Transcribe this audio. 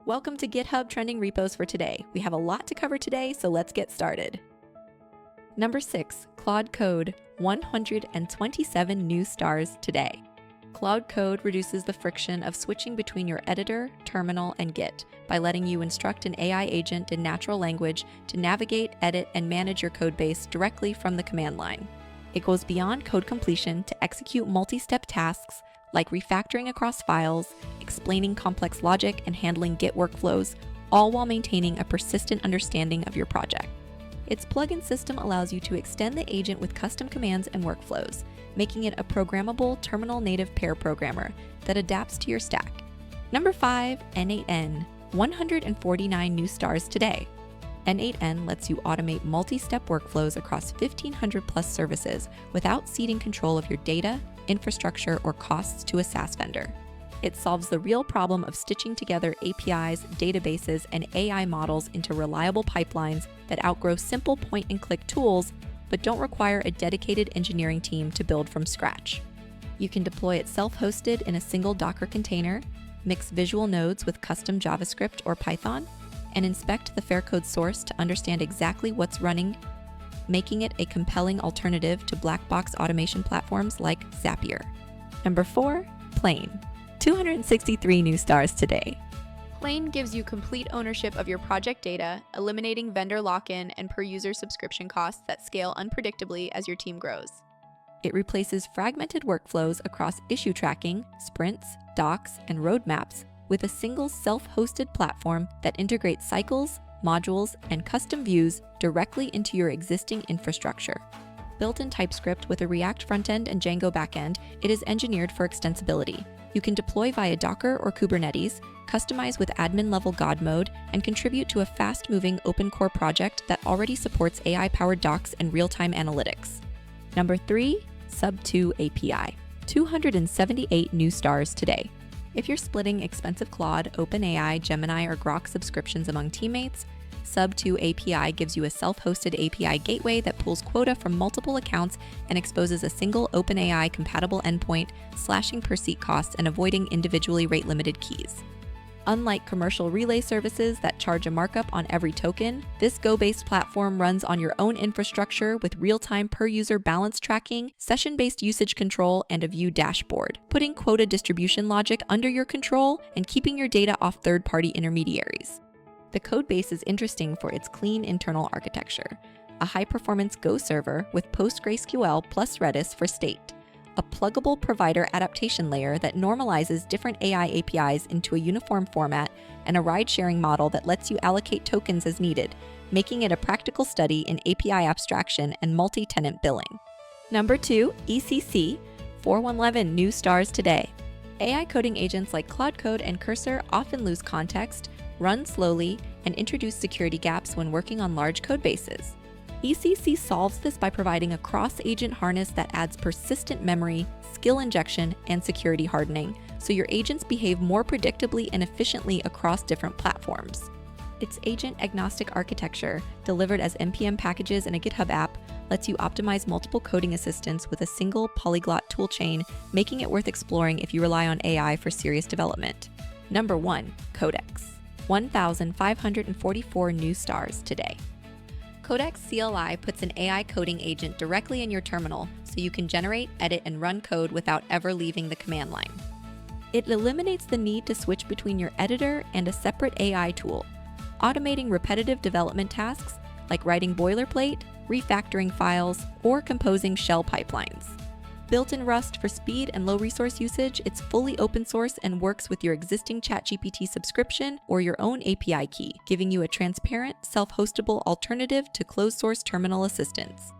Welcome to GitHub Trending Repos for today. We have a lot to cover today, so let's get started. Number 6, claude-code, 127 new stars today. Claude-code reduces the friction of switching between your editor, terminal, and Git by letting you instruct an AI agent in natural language to navigate, edit, and manage your codebase directly from the command line. It goes beyond code completion to execute multi-step tasks like refactoring across files, explaining complex logic, and handling Git workflows, all while maintaining a persistent understanding of your project. Its plugin system allows you to extend the agent with custom commands and workflows, making it a programmable terminal-native pair programmer that adapts to your stack. Number 5, N8N, 149 new stars today. N8N lets you automate multi-step workflows across 1,500 plus services without ceding control of your data, infrastructure, or costs to a SaaS vendor. It solves the real problem of stitching together APIs, databases, and AI models into reliable pipelines that outgrow simple point-and-click tools but don't require a dedicated engineering team to build from scratch. You can deploy it self-hosted in a single Docker container, mix visual nodes with custom JavaScript or Python, and inspect the fair code source to understand exactly what's running, making it a compelling alternative to black box automation platforms like Zapier. Number 4, Plane, 263 new stars today. Plane gives you complete ownership of your project data, eliminating vendor lock-in and per-user subscription costs that scale unpredictably as your team grows. It replaces fragmented workflows across issue tracking, sprints, docs, and roadmaps with a single self-hosted platform that integrates cycles, modules, and custom views directly into your existing infrastructure. Built in TypeScript with a React frontend and Django backend, it is engineered for extensibility. You can deploy via Docker or Kubernetes, customize with admin-level God mode, and contribute to a fast-moving open core project that already supports AI-powered docs and real-time analytics. Number 3, Sub2 API, 278 new stars today. If you're splitting expensive Claude, OpenAI, Gemini, or Grok subscriptions among teammates, Sub2 API gives you a self-hosted API gateway that pulls quota from multiple accounts and exposes a single OpenAI-compatible endpoint, slashing per-seat costs and avoiding individually rate-limited keys. Unlike commercial relay services that charge a markup on every token, this Go-based platform runs on your own infrastructure with real-time per-user balance tracking, session-based usage control, and a view dashboard, putting quota distribution logic under your control and keeping your data off third-party intermediaries. The codebase is interesting for its clean internal architecture, a high-performance Go server with PostgreSQL plus Redis for state, a pluggable provider adaptation layer that normalizes different AI APIs into a uniform format, and a ride-sharing model that lets you allocate tokens as needed, making it a practical study in API abstraction and multi-tenant billing. Number 2, ECC, 411 new stars today. AI coding agents like claude-code and Cursor often lose context, run slowly, and introduce security gaps when working on large codebases. ECC solves this by providing a cross-agent harness that adds persistent memory, skill injection, and security hardening, so your agents behave more predictably and efficiently across different platforms. Its agent-agnostic architecture, delivered as NPM packages in a GitHub app, lets you optimize multiple coding assistants with a single polyglot toolchain, making it worth exploring if you rely on AI for serious development. Number 1, Codex, 1,544 new stars today. Codex CLI puts an AI coding agent directly in your terminal so you can generate, edit, and run code without ever leaving the command line. It eliminates the need to switch between your editor and a separate AI tool, automating repetitive development tasks like writing boilerplate, refactoring files, or composing shell pipelines. Built in Rust for speed and low resource usage, it's fully open source and works with your existing ChatGPT subscription or your own API key, giving you a transparent, self-hostable alternative to closed-source terminal assistance.